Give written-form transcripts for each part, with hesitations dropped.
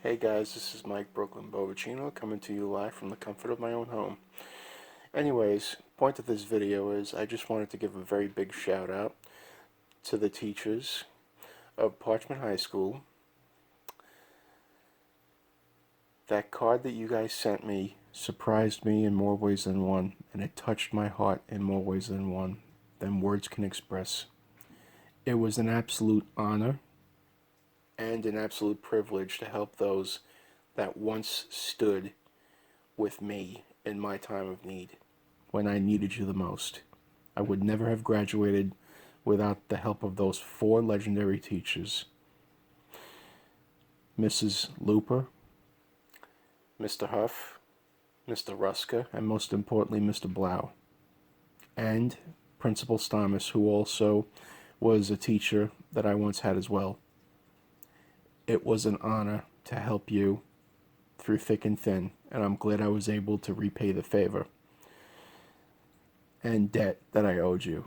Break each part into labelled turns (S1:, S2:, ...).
S1: Hey guys, this is Mike Brooklyn Bovicino coming to you live from the comfort of my own home. Anyways, point of this video is I just wanted to give a very big shout out to the teachers of Parchment High School. That card that you guys sent me surprised me in more ways than one, and it touched my heart in more ways than one than words can express. It was an absolute honor and an absolute privilege to help those that once stood with me in my time of need, when I needed you the most. I would never have graduated without the help of those four legendary teachers: Mrs. Looper, Mr. Huff, Mr. Ruska, and most importantly, Mr. Blau, and Principal Stamus, who also was a teacher that I once had as well. It was an honor to help you through thick and thin, and I'm glad I was able to repay the favor and debt that I owed you.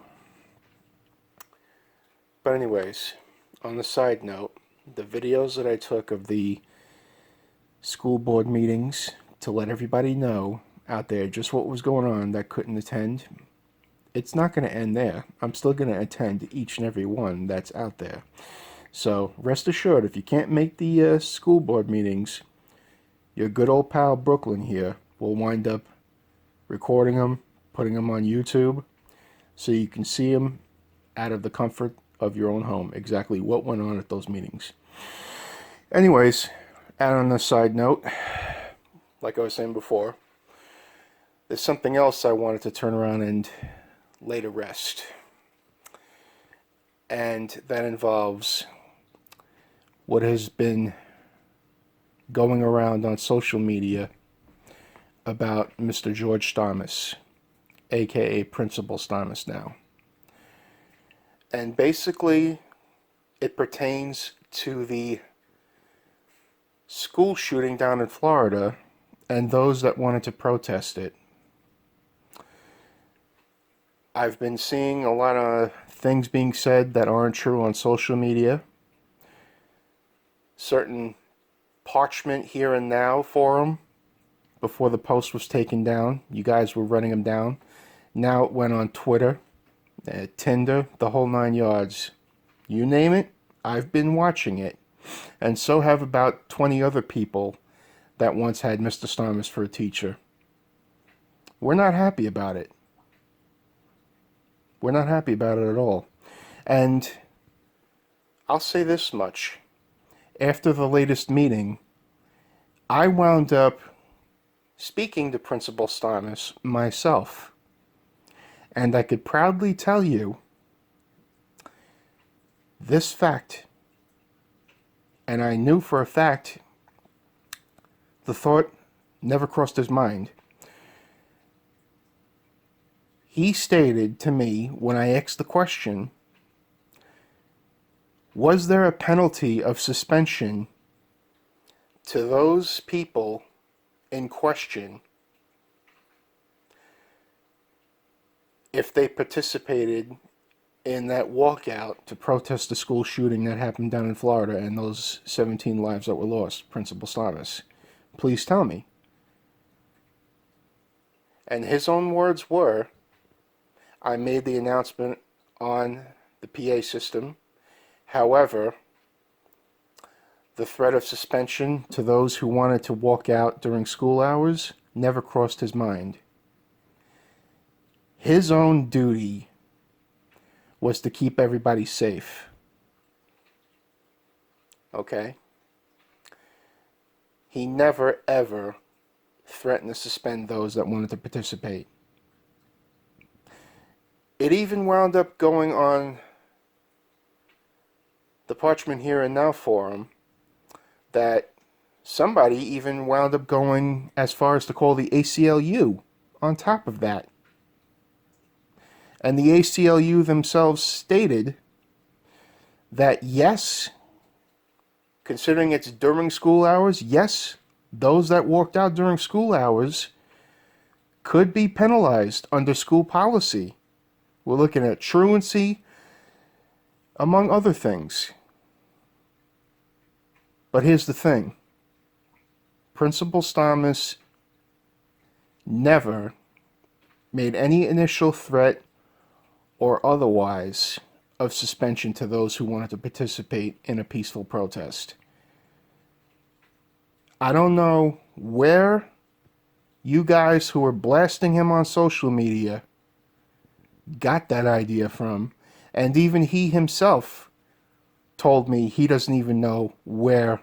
S1: But anyways, on the side note, the videos that I took of the school board meetings to let everybody know out there just what was going on that couldn't attend, it's not going to end there. I'm still going to attend each and every one that's out there. So rest assured, if you can't make the school board meetings, your good old pal Brooklyn here will wind up recording them, putting them on YouTube, so you can see them out of the comfort of your own home, exactly what went on at those meetings. Anyways, and on a side note, like I was saying before, there's something else I wanted to turn around and lay to rest. And that involves what has been going around on social media about Mr. George Stamus, aka Principal Stamus now. And basically, it pertains to the school shooting down in Florida and those that wanted to protest it. I've been seeing a lot of things being said that aren't true on social media. Certain Parchment Here and Now forum, before the post was taken down, you guys were running them down. Now it went on Twitter, Tinder, the whole 9 yards. You name it, I've been watching it. And so have about 20 other people that once had Mr. Stamus for a teacher. We're not happy about it. We're not happy about it at all. And I'll say this much. After the latest meeting, I wound up speaking to Principal Stamus myself. And I could proudly tell you this fact. And I knew for a fact the thought never crossed his mind. He stated to me when I asked the question, was there a penalty of suspension to those people in question if they participated in that walkout to protest the school shooting that happened down in Florida and those 17 lives that were lost, Principal Stamus? Please tell me. And his own words were, I made the announcement on the PA system. However, the threat of suspension to those who wanted to walk out during school hours never crossed his mind. His own duty was to keep everybody safe. Okay? He never, ever threatened to suspend those that wanted to participate. It even wound up going on the Parchment Here and Now forum that somebody even wound up going as far as to call the ACLU on top of that. And the ACLU themselves stated that yes, considering it's during school hours, yes, those that walked out during school hours could be penalized under school policy. We're looking at truancy, among other things. But here's the thing. Principal Stamas never made any initial threat or otherwise of suspension to those who wanted to participate in a peaceful protest. I don't know where you guys who were blasting him on social media got that idea from, and even he himself told me he doesn't even know where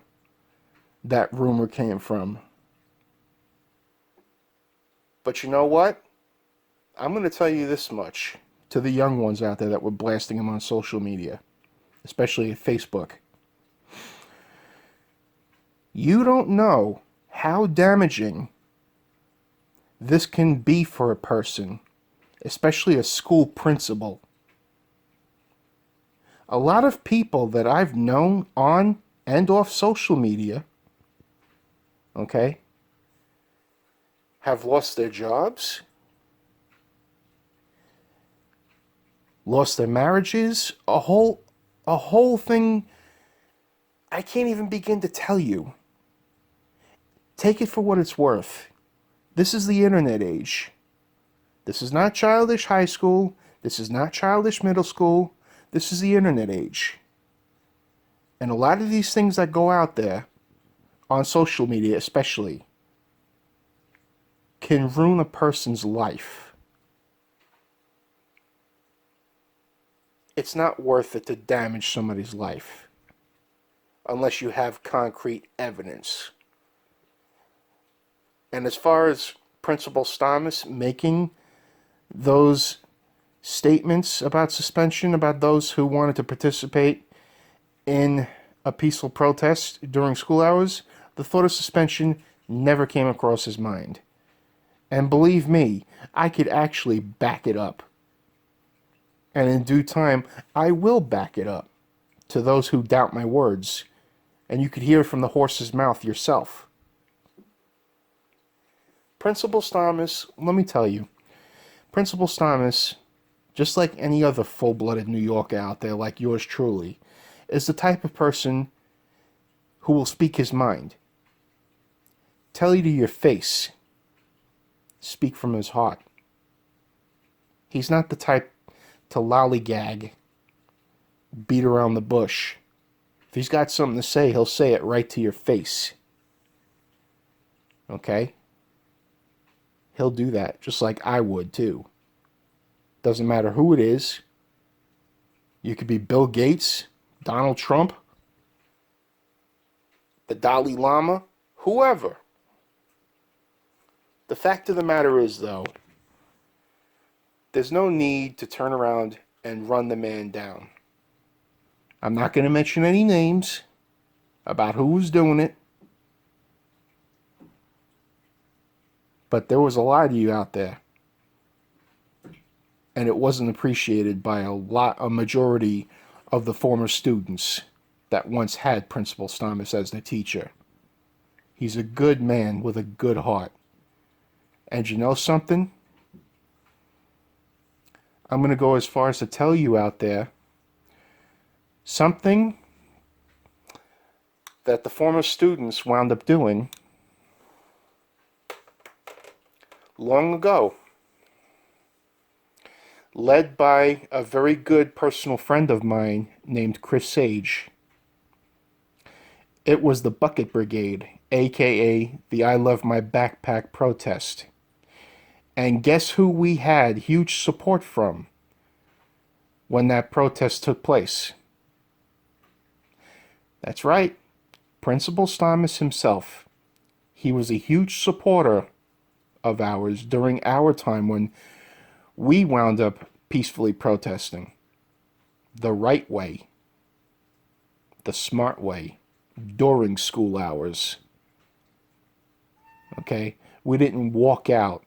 S1: that rumor came from. But you know what? I'm going to tell you this much to the young ones out there that were blasting him on social media, especially at Facebook. You don't know how damaging this can be for a person, especially a school principal. A lot of people that I've known on and off social media, okay, have lost their jobs, lost their marriages, a whole thing I can't even begin to tell you. Take it for what it's worth. This is the internet age. This is not childish high school. This is not childish middle school. This is the internet age. And a lot of these things that go out there, on social media especially, can ruin a person's life. It's not worth it to damage somebody's life unless you have concrete evidence. And as far as Principal Stamas making those statements about suspension, about those who wanted to participate in a peaceful protest during school hours, the thought of suspension never came across his mind. And believe me, I could actually back it up. And in due time, I will back it up to those who doubt my words. And you could hear it from the horse's mouth yourself. Principal Stamas, let me tell you, Principal Stamas, just like any other full-blooded New Yorker out there like yours truly, is the type of person who will speak his mind. Tell you to your face. Speak from his heart. He's not the type to lollygag, beat around the bush. If he's got something to say, he'll say it right to your face. Okay? He'll do that, just like I would too. Doesn't matter who it is. You could be Bill Gates, Donald Trump, the Dalai Lama, whoever. The fact of the matter is, though, there's no need to turn around and run the man down. I'm not going to mention any names about who was doing it. But there was a lot of you out there. And it wasn't appreciated by a majority of the former students that once had Principal Stamas as their teacher. He's a good man with a good heart. And you know something? I'm going to go as far as to tell you out there something that the former students wound up doing long ago, led by a very good personal friend of mine named Chris Sage. It was the Bucket Brigade, aka the I Love My Backpack protest. And guess who we had huge support from when that protest took place? That's right, Principal Stamas himself. He was a huge supporter of ours during our time when we wound up peacefully protesting. The right way. The smart way. During school hours. Okay? We didn't walk out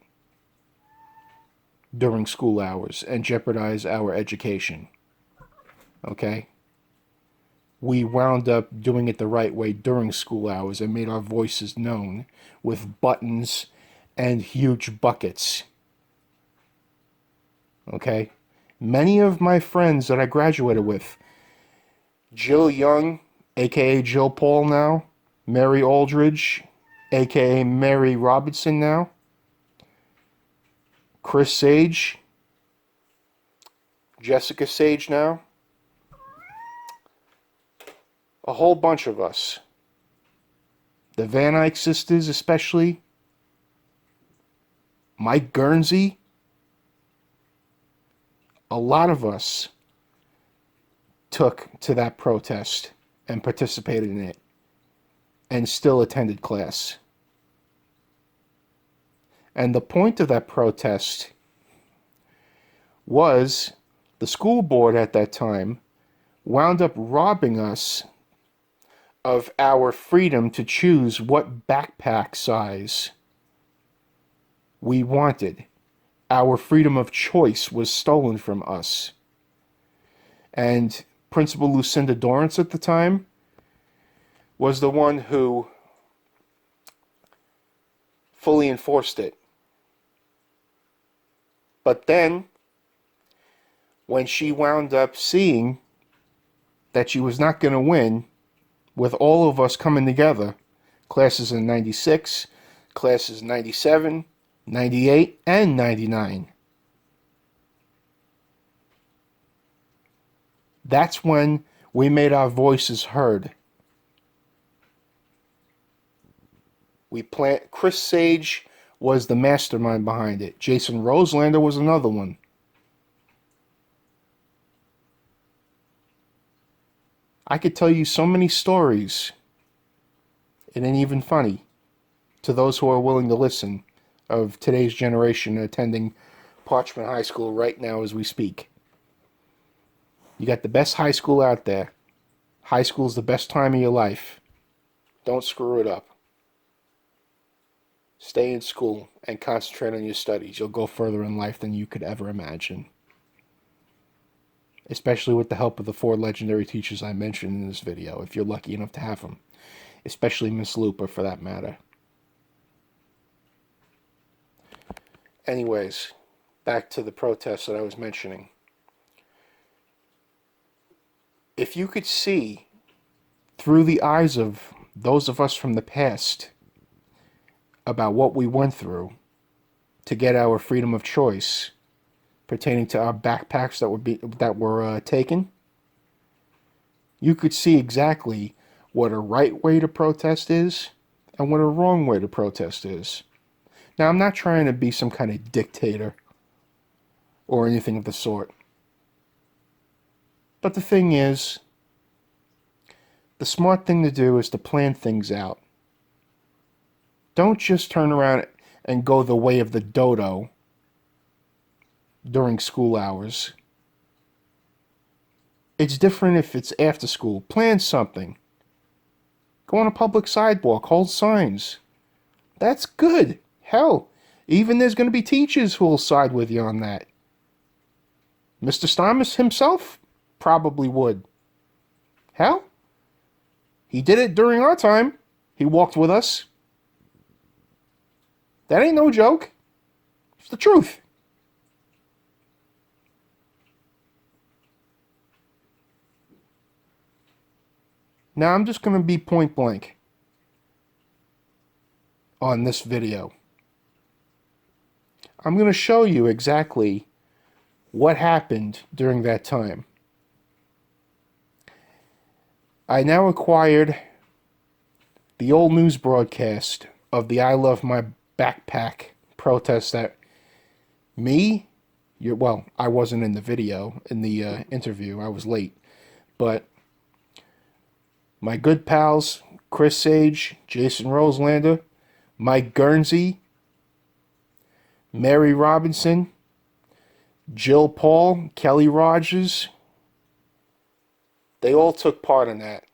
S1: during school hours and jeopardize our education. Okay? We wound up doing it the right way during school hours and made our voices known with buttons and huge buckets. Okay? Many of my friends that I graduated with, Jill Young, aka Jill Paul now, Mary Aldridge, aka Mary Robinson now, Chris Sage, Jessica Sage now, a whole bunch of us. The Van Eyck sisters especially, Mike Guernsey, a lot of us took to that protest and participated in it and still attended class. And the point of that protest was the school board at that time wound up robbing us of our freedom to choose what backpack size we wanted. Our freedom of choice was stolen from us. And Principal Lucinda Dorrance at the time was the one who fully enforced it. But then, when she wound up seeing that she was not going to win with all of us coming together, classes in 96, classes in 97, 98, and 99, that's when we made our voices heard. Chris Sage was the mastermind behind it. Jason Roselander was another one. I could tell you so many stories. It ain't even funny to those who are willing to listen of today's generation attending Parchment High School right now as we speak. You got the best high school out there. High school's the best time of your life. Don't screw it up. Stay in school and concentrate on your studies. You'll go further in life than you could ever imagine. Especially with the help of the 4 legendary teachers I mentioned in this video, if you're lucky enough to have them. Especially Miss Lupa, for that matter. Anyways, back to the protests that I was mentioning. If you could see through the eyes of those of us from the past about what we went through to get our freedom of choice pertaining to our backpacks that were taken, you could see exactly what a right way to protest is and what a wrong way to protest is. Now, I'm not trying to be some kind of dictator or anything of the sort. But the thing is, the smart thing to do is to plan things out. Don't just turn around and go the way of the dodo during school hours. It's different if it's after school. Plan something. Go on a public sidewalk. Hold signs. That's good. Hell, even there's going to be teachers who will side with you on that. Mr. Stamas himself probably would. Hell, he did it during our time. He walked with us. That ain't no joke. It's the truth. Now I'm just going to be point blank on this video. I'm going to show you exactly what happened during that time. I now acquired the old news broadcast of the I Love My Backpack protest that I wasn't in the video, in the interview. I was late. But my good pals, Chris Sage, Jason Roselander, Mike Guernsey, Mary Robinson, Jill Paul, Kelly Rogers, they all took part in that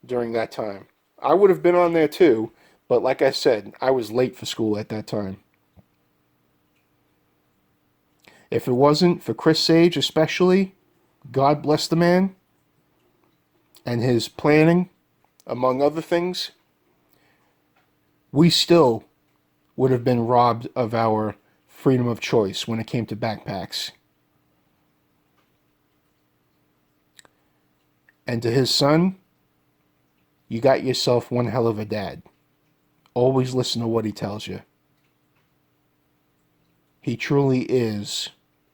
S1: during that time. I would have been on there too, but like I said, I was late for school at that time. If it wasn't for Chris Sage especially, God bless the man, and his planning, among other things, we still would have been robbed of our freedom of choice when it came to backpacks. And to his son, you got yourself one hell of a dad. Always listen to what he tells you. He truly is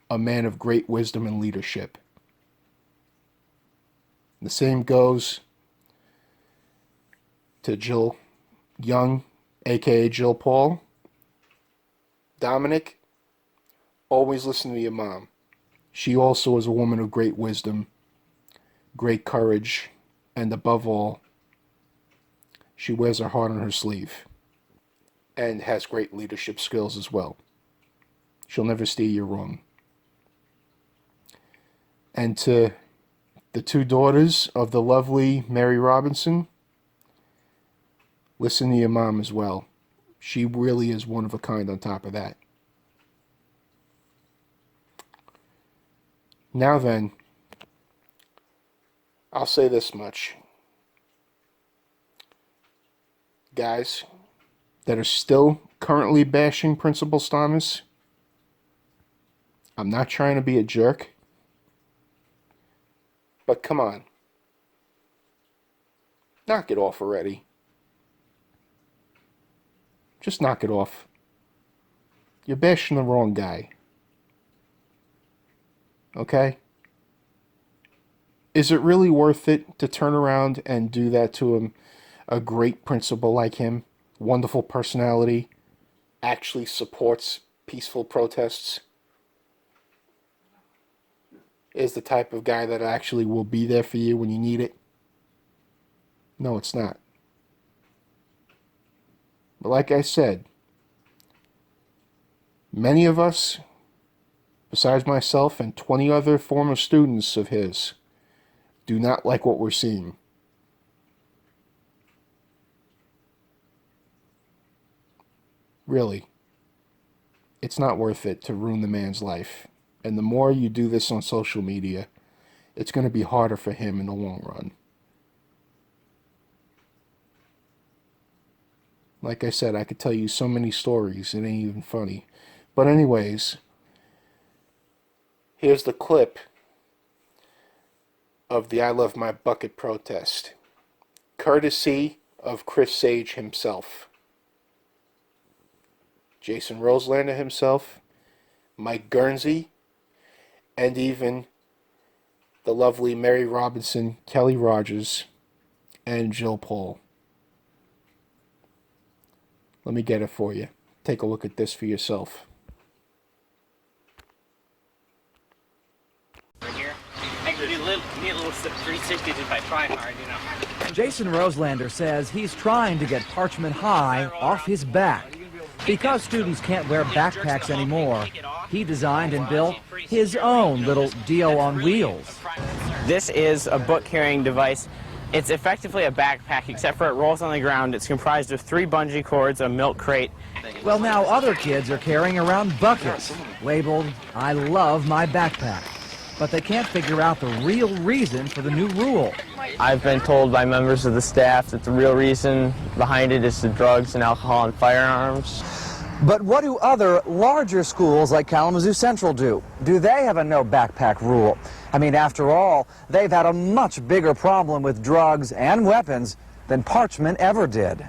S1: a man of great wisdom and leadership. The same goes to Jill Young, aka Jill Paul. Dominic, always listen to your mom. She also is a woman of great wisdom, great courage, and above all, she wears her heart on her sleeve and has great leadership skills as well. She'll never steer you wrong. And to the two daughters of the lovely Mary Robinson, listen to your mom as well. She really is one of a kind on top of that. Now then, I'll say this much. Guys that are still currently bashing Principal Stamas, I'm not trying to be a jerk, but come on. Knock it off already. Just knock it off. You're bashing the wrong guy. Okay? Is it really worth it to turn around and do that to him? A great principal like him, wonderful personality, actually supports peaceful protests, is the type of guy that actually will be there for you when you need it? No, it's not. But like I said, many of us, besides myself and 20 other former students of his, do not like what we're seeing. Really, it's not worth it to ruin the man's life. And the more you do this on social media, it's going to be harder for him in the long run. Like I said, I could tell you so many stories, it ain't even funny. But anyways, here's the clip of the I Love My Bucket protest, courtesy of Chris Sage himself, Jason Roselander himself, Mike Guernsey, and even the lovely Mary Robinson, Kelly Rogers, and Jill Paul. Let me get it for you. Take a look at this for yourself.
S2: Right here. I could do a little 360 if I try hard, you know.
S3: Jason Roselander says he's trying to get Parchment High off his back. Because students can't wear backpacks anymore, he designed and built his own little Dio on wheels.
S2: This is a book-carrying device. It's effectively a backpack, except for it rolls on the ground. It's comprised of 3 bungee cords, a milk crate.
S3: Well, now other kids are carrying around buckets labeled, "I love my backpack." But they can't figure out the real reason for the new rule.
S2: I've been told by members of the staff that the real reason behind it is the drugs and alcohol and firearms.
S3: But what do other larger schools like Kalamazoo Central do? Do they have a no backpack rule? I mean, after all, they've had a much bigger problem with drugs and weapons than Parchment ever did.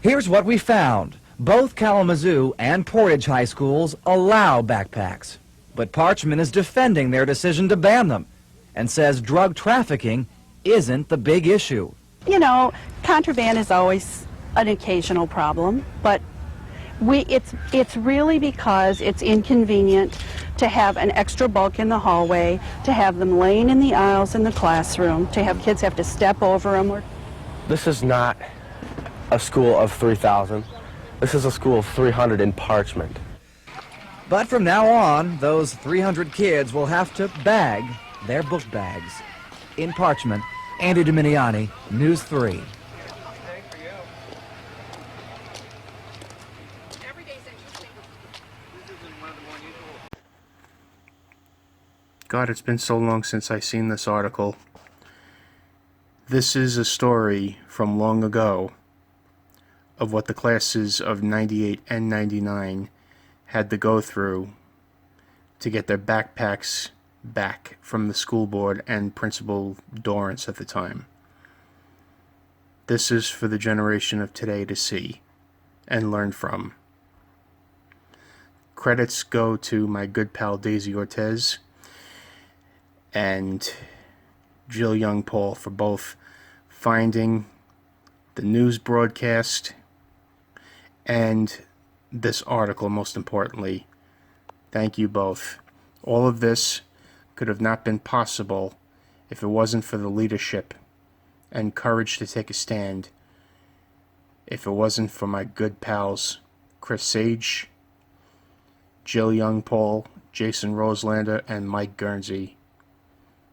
S3: Here's what we found. Both Kalamazoo and Portage High Schools allow backpacks. But Parchment is defending their decision to ban them and says drug trafficking isn't the big issue.
S4: You know, contraband is always an occasional problem, but it's really because it's inconvenient to have an extra bulk in the hallway, to have them laying in the aisles in the classroom, to have kids have to step over them.
S5: This is not a school of 3,000. This is a school of 300 in Parchment.
S3: But from now on, those 300 kids will have to bag their book bags. In Parchment, Andy Dominiani, News 3.
S1: God, it's been so long since I seen this article. This is a story from long ago of what the classes of 98 and 99 had to go through to get their backpacks back from the school board and Principal Dorrance at the time. This is for the generation of today to see. and learn from. Credits go to my good pal Daisy Ortez and Jill Young Paul for both finding the news broadcast and this article, most importantly. Thank you both. All of this could have not been possible if it wasn't for the leadership and courage to take a stand, if it wasn't for my good pals Chris Sage, Jill Young Paul, Jason Roselander, and Mike Guernsey.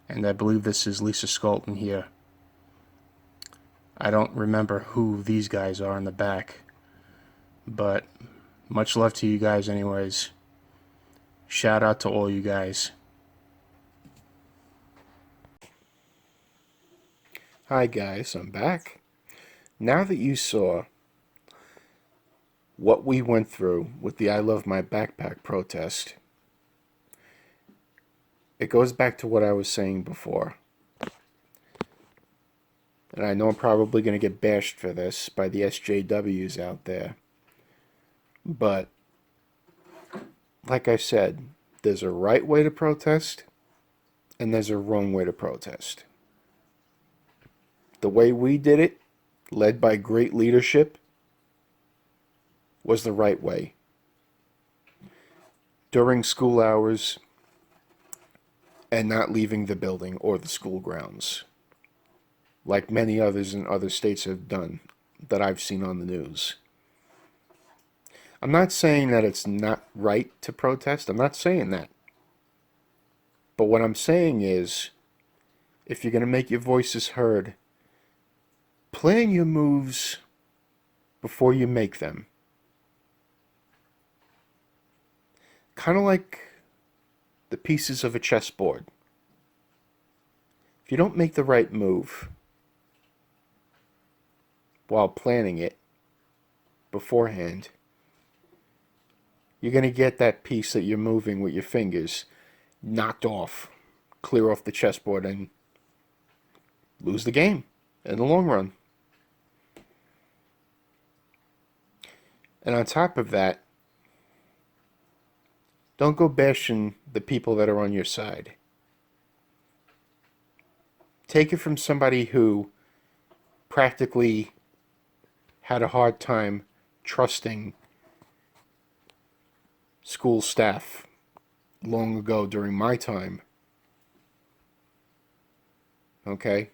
S1: And I believe this is Lisa Skolton here. I don't remember who these guys are in the back, but much love to you guys anyways. Shout out to all you guys. Hi guys, I'm back. Now that you saw what we went through with the I Love My Backpack protest, it goes back to what I was saying before. And I know I'm probably going to get bashed for this by the SJWs out there. But, like I said, there's a right way to protest, and there's a wrong way to protest. The way we did it, led by great leadership, was the right way. During school hours, and not leaving the building or the school grounds, like many others in other states have done that I've seen on the news. I'm not saying that it's not right to protest. I'm not saying that. But what I'm saying is, if you're going to make your voices heard, plan your moves before you make them. Kind of like the pieces of a chessboard. If you don't make the right move while planning it beforehand, you're going to get that piece that you're moving with your fingers knocked off, clear off the chessboard, and lose the game in the long run. And on top of that, don't go bashing the people that are on your side. Take it from somebody who practically had a hard time trusting school staff long ago during my time. Okay?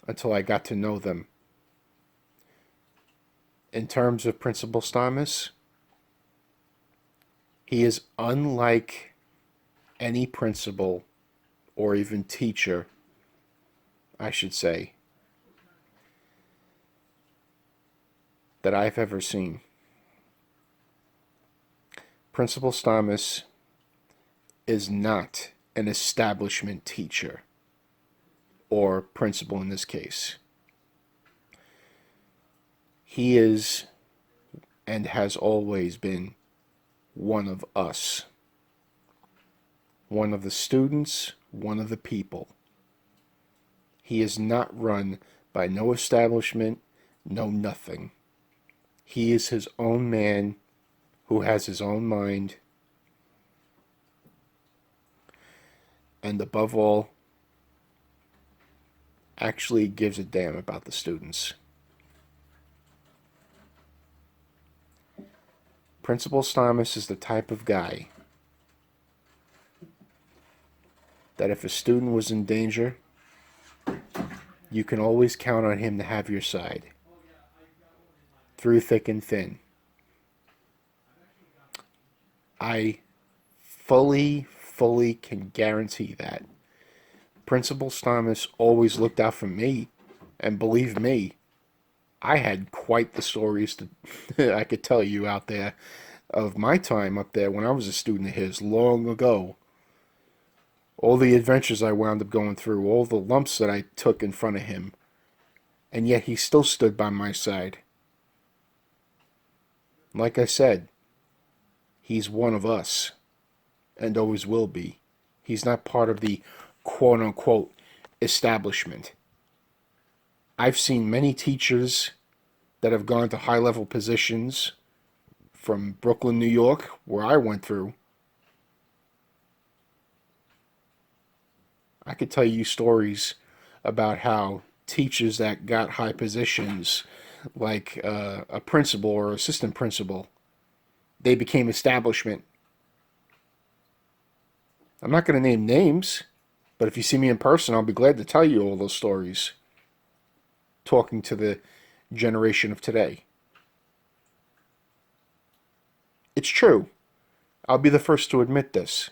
S1: Until I got to know them. In terms of Principal Stamas, he is unlike any principal or even teacher, I should say, that I've ever seen. Principal Stamas is not an establishment teacher, or principal in this case. He is, and has always been, one of us. One of the students, one of the people. He is not run by no establishment, no nothing. He is his own man who has his own mind, and above all, actually gives a damn about the students. Principal Stamas is the type of guy that if a student was in danger, you can always count on him to have your side, through thick and thin. I fully can guarantee that. Principal Stamas always looked out for me, and believe me, I had quite the stories to I could tell you out there of my time up there when I was a student of his long ago. All the adventures I wound up going through, all the lumps that I took in front of him, and yet he still stood by my side. Like I said, he's one of us, and always will be. He's not part of the quote-unquote establishment. I've seen many teachers that have gone to high-level positions from Brooklyn, New York, where I went through, I could tell you stories about how teachers that got high positions, like a principal or assistant principal, they became establishment. I'm not going to name names, but if you see me in person, I'll be glad to tell you all those stories. Talking to the generation of today. It's true. I'll be the first to admit this.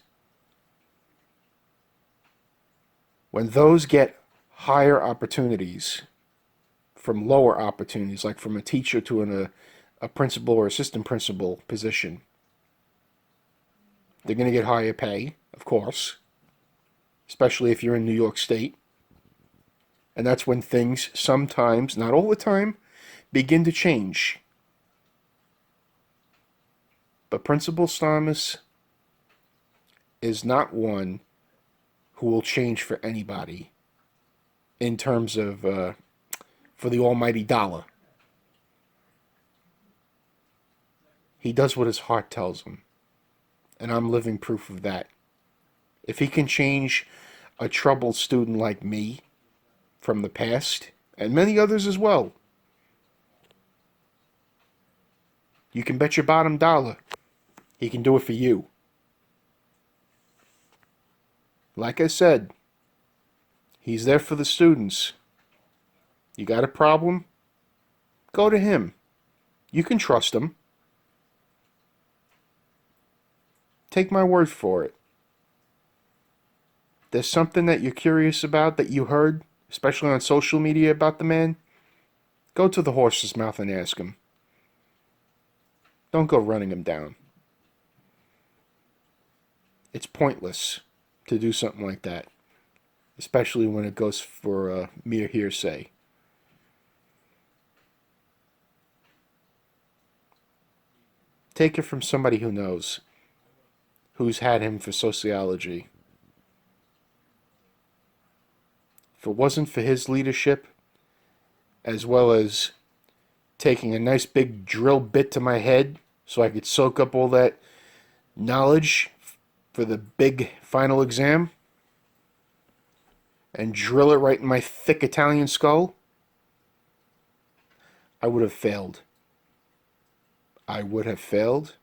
S1: When those get higher opportunities from lower opportunities, like from a teacher to a principal or assistant principal position, they're going to get higher pay, of course, especially if you're in New York State. And that's when things sometimes, not all the time, begin to change. But Principal Stamus is not one who will change for anybody in terms of for the almighty dollar. He does what his heart tells him, and I'm living proof of that. If he can change a troubled student like me from the past, and many others as well, you can bet your bottom dollar he can do it for you. Like I said, he's there for the students. You got a problem? Go to him. You can trust him. Take my word for it. There's something that you're curious about that you heard, especially on social media about the man. Go to the horse's mouth and ask him. Don't go running him down. It's pointless to do something like that, especially when it goes for mere hearsay. Take it from somebody who knows, who's had him for sociology. If it wasn't for his leadership, as well as taking a nice big drill bit to my head so I could soak up all that knowledge for the big final exam and drill it right in my thick Italian skull, I would have failed. I would have failed.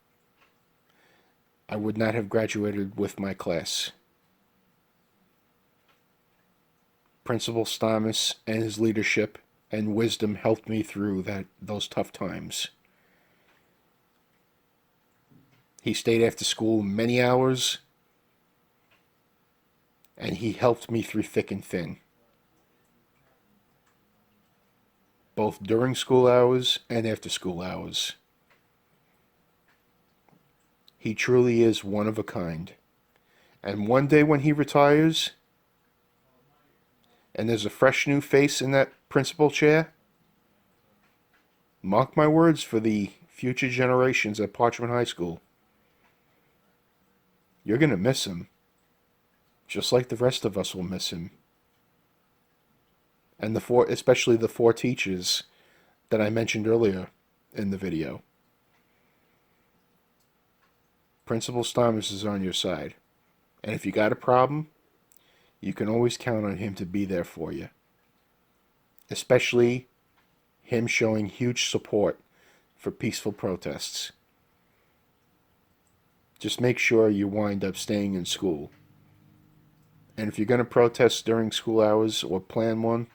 S1: I would not have graduated with my class. Principal Stamus and his leadership and wisdom helped me through those tough times. He stayed after school many hours, and he helped me through thick and thin, both during school hours and after school hours. He truly is one of a kind. And one day when he retires, and there's a fresh new face in that principal chair, mark my words for the future generations at Parchment High School. You're going to miss him, just like the rest of us will miss him. And especially the four teachers that I mentioned earlier in the video. Principal Stamus is on your side. And if you got a problem, you can always count on him to be there for you. Especially him showing huge support for peaceful protests. Just make sure you wind up staying in school. And if you're going to protest during school hours or plan one,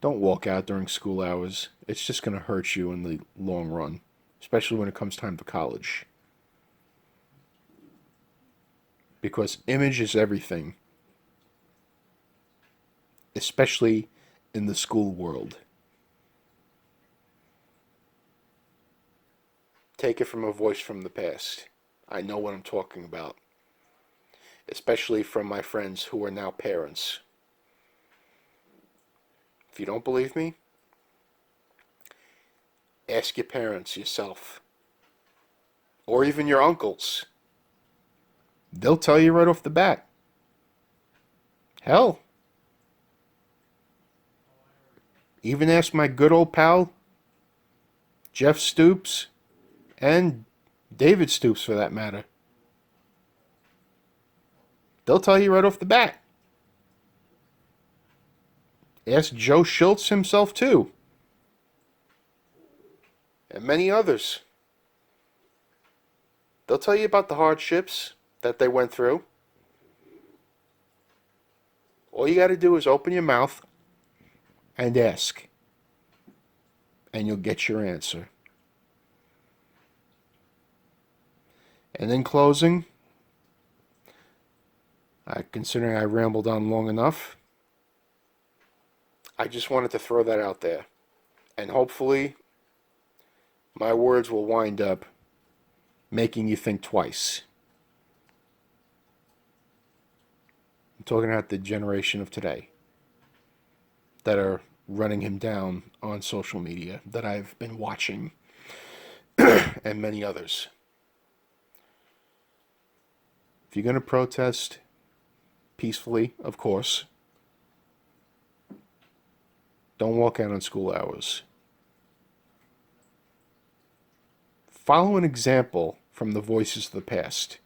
S1: don't walk out during school hours. It's just going to hurt you in the long run, especially when it comes time for college. Because image is everything, especially in the school world. Take it from a voice from the past. I know what I'm talking about, especially from my friends who are now parents. If you don't believe me, ask your parents yourself, or even your uncles. They'll tell you right off the bat. Hell, even ask my good old pal, Jeff Stoops, and David Stoops for that matter. They'll tell you right off the bat. Ask Joe Schultz himself too. And many others. They'll tell you about the hardships that they went through. All you got to do is open your mouth and ask. And you'll get your answer. And in closing, considering I rambled on long enough, I just wanted to throw that out there. And hopefully, my words will wind up making you think twice. I'm talking about the generation of today that are running him down on social media that I've been watching, and many others. If you're going to protest peacefully, of course, don't walk out on school hours. Follow an example from the voices of the past.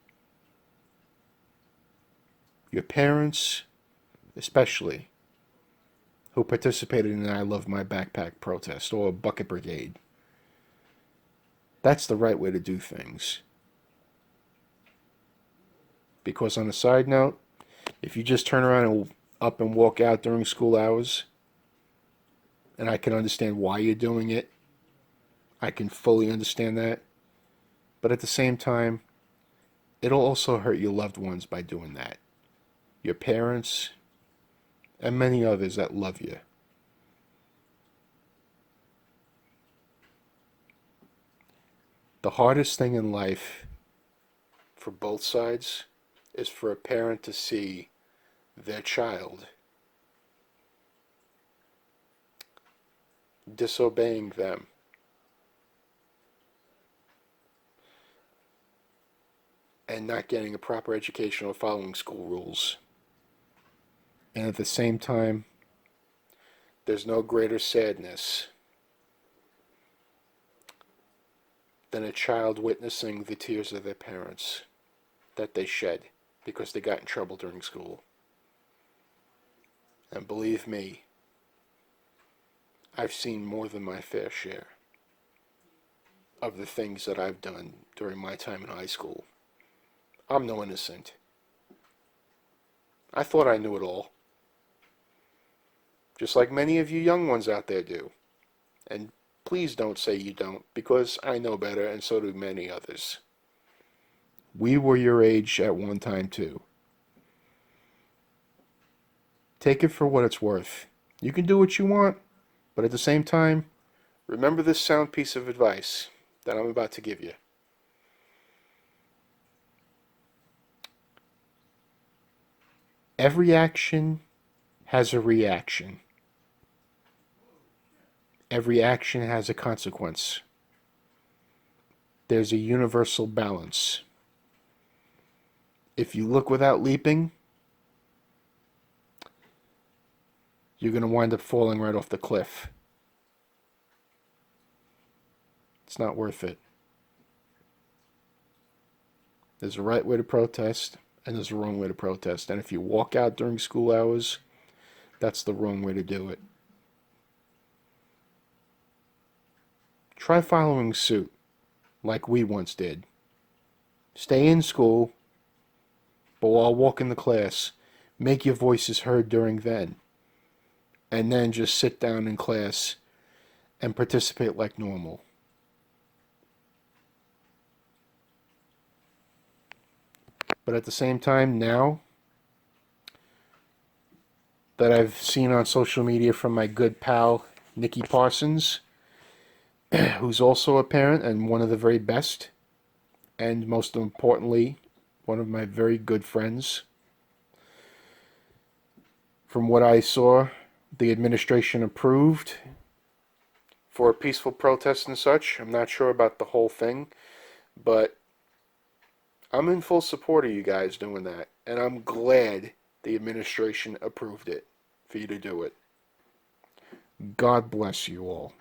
S1: Your parents, especially, who participated in the I Love My Backpack protest or Bucket Brigade. That's the right way to do things. Because on a side note, if you just turn around and up and walk out during school hours, and I can understand why you're doing it, I can fully understand that. But at the same time, it'll also hurt your loved ones by doing that. Your parents, and many others that love you. The hardest thing in life for both sides is for a parent to see their child disobeying them. And not getting a proper education or following school rules. And at the same time, there's no greater sadness than a child witnessing the tears of their parents that they shed because they got in trouble during school. And believe me, I've seen more than my fair share of the things that I've done during my time in high school. I'm no innocent. I thought I knew it all. Just like many of you young ones out there do. And please don't say you don't, because I know better, and so do many others. We were your age at one time too. Take it for what it's worth. You can do what you want, but at the same time, remember this sound piece of advice that I'm about to give you. Every action has a reaction. Every action has a consequence. There's a universal balance. If you look without leaping, you're going to wind up falling right off the cliff. It's not worth it. There's a right way to protest, and there's a wrong way to protest. And if you walk out during school hours, that's the wrong way to do it. Try following suit, like we once did. Stay in school, but while walking the class, make your voices heard during then. And then just sit down in class and participate like normal. But at the same time, now that I've seen on social media from my good pal, Nikki Parsons, who's also a parent and one of the very best, and most importantly, one of my very good friends. From what I saw, the administration approved for a peaceful protest and such. I'm not sure about the whole thing, but I'm in full support of you guys doing that, and I'm glad the administration approved it for you to do it. God bless you all.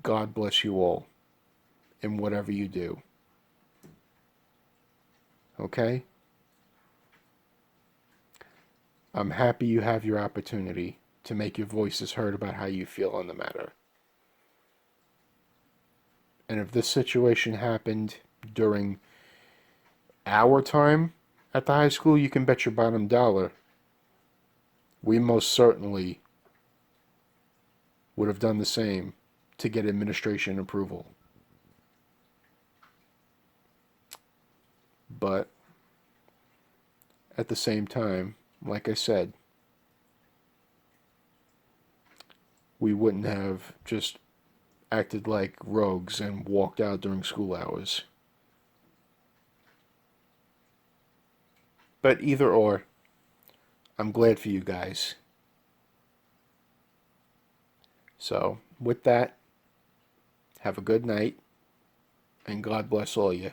S1: God bless you all. in whatever you do. Okay? I'm happy you have your opportunity to make your voices heard about how you feel on the matter. And if this situation happened during our time at the high school, you can bet your bottom dollar we most certainly would have done the same to get administration approval. But at the same time, like I said, we wouldn't have just acted like rogues and walked out during school hours. But either or, I'm glad for you guys. So, with that, have a good night, and God bless all you.